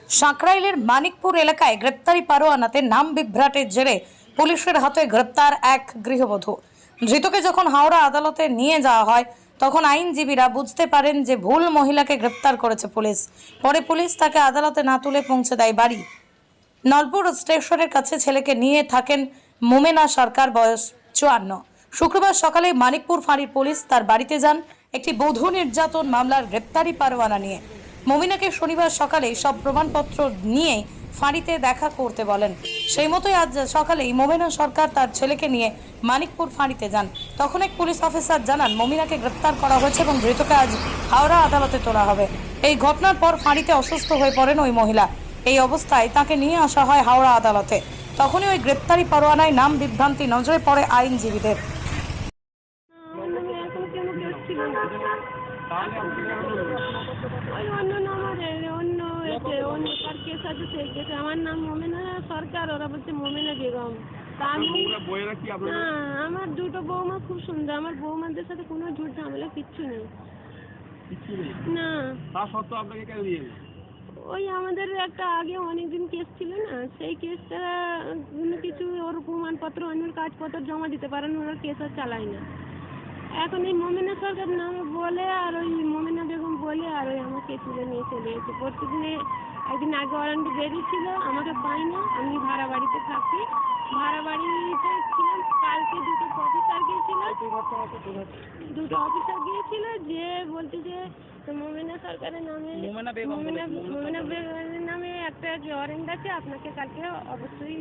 সাঁকরাইলের মানিকপুর এলাকায় গ্রেপ্তারি পরোয়ানাতে নাম বিভ্রাটের জেরে পুলিশের হাতে গ্রেপ্তার এক গৃহবধূ। ধৃতকে যখন হাওড়া আদালতে নিয়ে যাওয়া হয় তখন আইনজীবীরা বুঝতে পারেন যে ভুল মহিলাকে গ্রেপ্তার করেছে পুলিশ। পরে পুলিশ তাকে আদালতে না তুলে পৌঁছে দেয় বাড়ি। নলপুর স্টেশনের কাছে ছেলেকে নিয়ে থাকেন মোমেনা সরকার, বয়স 54। শুক্রবার সকালে মানিকপুর ফাঁড়ির পুলিশ তার বাড়িতে যান একটি বধূ নির্যাতন মামলার গ্রেপ্তারি পরোয়ানা নিয়ে। মমিনাকে শনিবার সকালে সব প্রমাণপত্র নিয়ে ফাঁড়িতে দেখা করতে বলেন। সেই মতোই আজ সকালেই মোমেনা সরকার তার ছেলেকে নিয়ে মানিকপুর ফাঁড়িতে যান। তখন এক পুলিশ অফিসার জানান মমিনাকে গ্রেপ্তার করা হয়েছে এবং ধৃতকে আজ হাওড়া আদালতে তোলা হবে। এই ঘটনার পর ফাঁড়িতে অসুস্থ হয়ে পড়েন ওই মহিলা। এই অবস্থায় তাকে নিয়ে আসা হয় হাওড়া আদালতে। তখনই ওই গ্রেপ্তারি পরোয়ানায় নাম বিভ্রান্তি নজরে পড়ে আইনজীবীদের। আমার নাম মোমেনা সরকার, ওরা বলছে মোমেনা বেগম। আমার দুটো বৌমা খুব সুন্দর, আমার বৌমাদের সাথে কোনো ঝুট ঝামেলা কিচ্ছু নেই। না ওই আমাদের একটা আগে অনেকদিন কেস ছিল না, সেই কেসটা কোনো কিছু ওর প্রমাণপত্র অন্য কাগজপত্র জমা দিতে পারেন, ওরা কেস আর চালায় না। এখন এই মোমেনা সরকার নামে বলে আর ওই মোমেনা বেগম বলে আর ওই আমাকে তুলে নিয়ে চলে গেছে। প্রত্যেকদিনে একদিন আগে ওয়ারেন্টি বেরিয়েছিল, আমাকে পাই না, আমি ভাড়া বাড়িতে থাকি। ভাড়া বাড়িতে ছিলাম, কালকে দুটো অফিসার গিয়েছিল যে বলতে যে মোমেনা সরকারের নামে মোমেনা বেগমের নামে একটা ওয়ারেন্ট আছে, আপনাকে কালকে অবশ্যই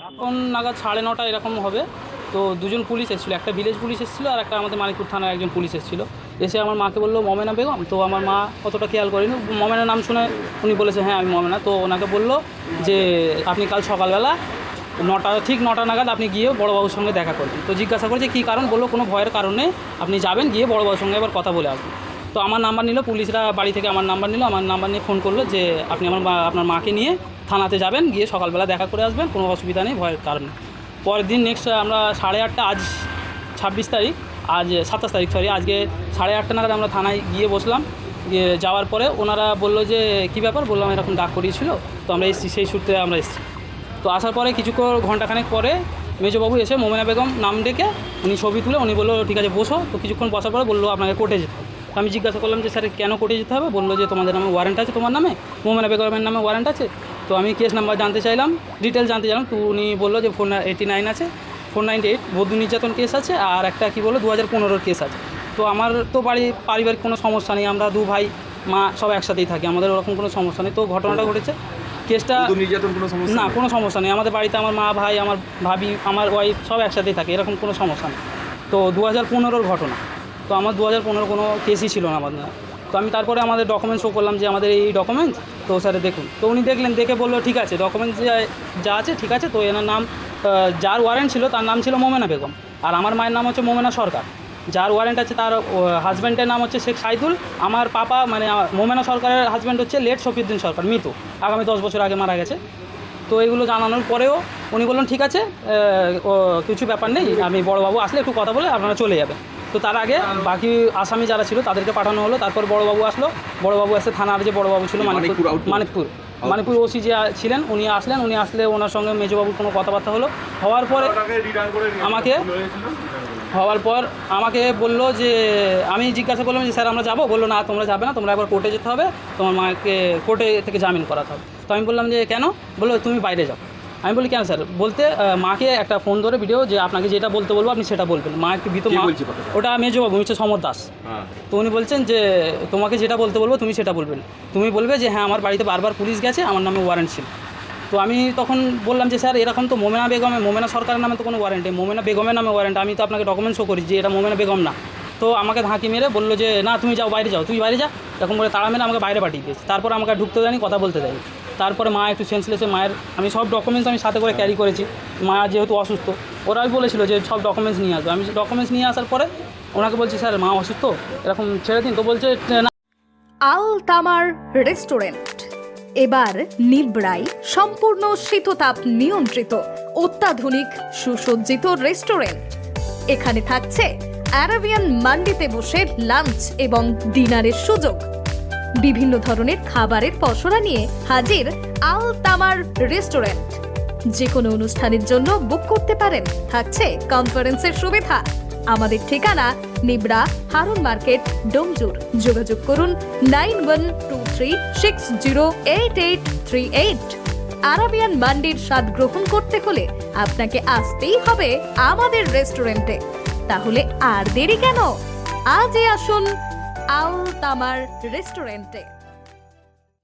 এখন নাগাদ 9:30 এরকম হবে। তো দুজন পুলিশ এসেছিলো, একটা ভিলেজ পুলিশ এসেছিলো আর একটা আমাদের মানিকপুর থানার একজন পুলিশ এসেছিলো। এসে আমার মাকে বললো মোমেনা বেগম। তো আমার মা অতটা খেয়াল করেনি, মোমেনার নাম শুনে উনি বলেছে হ্যাঁ আমি মোমেনা। তো ওনাকে বললো যে আপনি কাল সকালবেলা 9টা নাগাদ আপনি গিয়ে বড়োবাবুর সঙ্গে দেখা করবেন। তো জিজ্ঞাসা করেছে কী কারণ, বললো কোনো ভয়ের কারণে আপনি যাবেন, গিয়ে বড়োবাবুর সঙ্গে এবার কথা বলে আসবেন। তো আমার নাম্বার নিল, পুলিশরা বাড়ি থেকে আমার নাম্বার নিল, আমার নাম্বার নিয়ে ফোন করলো যে আপনি আপনার মাকে নিয়ে থানাতে যাবেন, গিয়ে সকালবেলা দেখা করে আসবেন, কোনো অসুবিধা নেই, ভয়ের কারণে। পরের দিন নেক্সট আমরা 8:30, আজ 26 তারিখ, আজ 27 তারিখ সরি, আজকে 8:30 নাগাদ আমরা থানায় গিয়ে বসলাম। গিয়ে যাওয়ার পরে ওনারা বললো যে কী ব্যাপার, বললাম এরকম ডাক করিয়েছিল। তো আমরা এসেছি, সেই সূত্রে আমরা এসেছি। তো আসার পরে কিছুক্ষণ ঘন্টাখানেক পরে মেজবাবু এসে মোমেনা বেগম নাম ডেকে উনি ছবি তুলে উনি বললো ঠিক আছে বসো। তো কিছুক্ষণ বসার পরে বললো আপনাকে কোর্টে যেতে হবে। তো আমি জিজ্ঞাসা করলাম যে স্যার কেন কোর্টে যেতে হবে? বললো যে তোমাদের নামে ওয়ারেন্ট আছে, তোমার নামে মোমেনা বেগমের নামে ওয়ারেন্ট আছে। তো আমি কেস নাম্বার জানতে চাইলাম, ডিটেলস জানতে চাইলাম। তো উনি বললো যে 489 আছে, 498 বধূ নির্যাতন কেস আছে, আর একটা কী বললো 2015 কেস আছে। তো আমার তো পারিবারিক কোনো সমস্যা নেই, আমরা দু ভাই মা সব একসাথেই থাকি, আমাদের ওরকম কোনো সমস্যা নেই। তো ঘটনাটা ঘটেছে, কেসটা না কোনো সমস্যা নেই, আমাদের বাড়িতে আমার মা ভাই আমার ভাবি আমার ওয়াইফ সব একসাথেই থাকে, এরকম কোনো সমস্যা নেই। তো 2015 ঘটনা, তো আমার 2015 কোনো কেসই ছিল না আমাদের। তো আমি তারপরে আমাদের ডকুমেন্টস শো করলাম যে আমাদের এই ডকুমেন্টস, তো স্যারে দেখুন। তো উনি দেখলেন, দেখে বললো ঠিক আছে ডকুমেন্টস যা আছে ঠিক আছে। তো এনার নাম, যার ওয়ারেন্ট ছিল তার নাম ছিল মোমেনা বেগম, আর আমার মায়ের নাম হচ্ছে মোমেনা সরকার। যার ওয়ারেন্ট আছে তার হাজব্যান্ডের নাম হচ্ছে শেখ সাইদুল। আমার পাপা মানে মোমেনা সরকারের হাজব্যান্ড হচ্ছে লেট শফিউদ্দিন সরকার, মৃত, আগামী 10 বছর আগে মারা গেছে। তো এগুলো জানানোর পরেও উনি বললেন ঠিক আছে কিছু ব্যাপার নেই, আমি বড়োবাবু আসলে একটু কথা বলে আপনারা চলে যাবেন। তো তার আগে বাকি আসামি যারা ছিল তাদেরকে পাঠানো হলো। তারপর বড়োবাবু আসলো, বড়োবাবু এসে থানার যে বড়োবাবু ছিল মানিকপুর ওসি যে ছিলেন উনি আসলেন। উনি আসলে ওনার সঙ্গে মেজবাবুর কোনো কথাবার্তা হলো। হওয়ার পর আমাকে বললো যে, আমি জিজ্ঞাসা করলাম যে স্যার আমরা যাবো? বললো না তোমরা যাবে না, তোমরা একবার কোর্টে যেতে হবে, তোমার মাকে কোর্টে থেকে জামিন করাতে হবে। তো আমি বললাম যে কেন? বললো তুমি বাইরে যাও। আমি বলি কেন স্যার? বলতে মাকে একটা ফোন ধরে ভিডিও যে আপনাকে যেটা বলতে বলবো আপনি সেটা বলবেন। মা একটু ভীত, ওটা মেজবাবু হচ্ছে সমর দাস। তো উনি বলছেন যে তোমাকে যেটা বলতে বলবো তুমি সেটা বলবেন, তুমি বলবে যে হ্যাঁ আমার বাড়িতে বারবার পুলিশ গেছে, আমার নামে ওয়ারেন্ট ছিল। তো আমি তখন বললাম যে স্যার এরকম তো মোমেনা সরকারের নামে তো কোনো ওয়ারেন্ট নেই, মোমেনা বেগমের নামে ওয়ারেন্ট, আমি তো আপনাকে ডকুমেন্ট শো করি যে এটা মোমেনা বেগম না। তো আমাকে ধাঁকি মেরে বললো যে না তুমি যাও, বাইরে যাও, তুই বাইরে যা, এরকম করে তাড়া মেরে আমাকে বাইরে পাঠিয়ে দিয়েছে। তারপর আমাকে ঢুকতে দেয়নি, কথা বলতে দেয়নি। তারপরে মা একটু সেন্সলেসে, মায়ের আমি সব ডকুমেন্টস আমি সাথে করে ক্যারি করেছি, মা যেহেতু অসুস্থ, ওরাই বলেছিল যে সব ডকুমেন্টস নিয়ে আসবে। আমি ডকুমেন্টস নিয়ে আসার পরে ওনাকে বলছি স্যার মা অসুস্থ, এরকম ছেড়ে দিন। তো বলছে না। আল তামার রেস্টুরেন্ট এবার নিবড়াই, সম্পূর্ণ শীততাপ নিয়ন্ত্রিত, অত্যাধুনিক সুসজ্জিত রেস্টুরেন্ট। এখানে থাকছে আরাবিয়ান মান্ডিতে বসে লাঞ্চ এবং ডিনারের সুযোগ। বিভিন্ন ধরনের খাবারের পসরা নিয়ে হাজির আল তামার রেস্টুরেন্ট। যে কোনো অনুষ্ঠানের জন্য বুক করতে পারেন, থাকছে কনফারেন্সের সুবিধা। আমাদের ঠিকানা নিবরা হারুন মার্কেট, ডোমজুর। যোগাযোগ করুন 9123608838। আরাবিয়ান মান্ডির স্বাদ গ্রহণ করতে হলে আপনাকে আসতেই হবে আমাদের রেস্টুরেন্টে। তাহলে আর দেরি কেন, আজই আসুন আল তামার রেস্টুরেন্টে।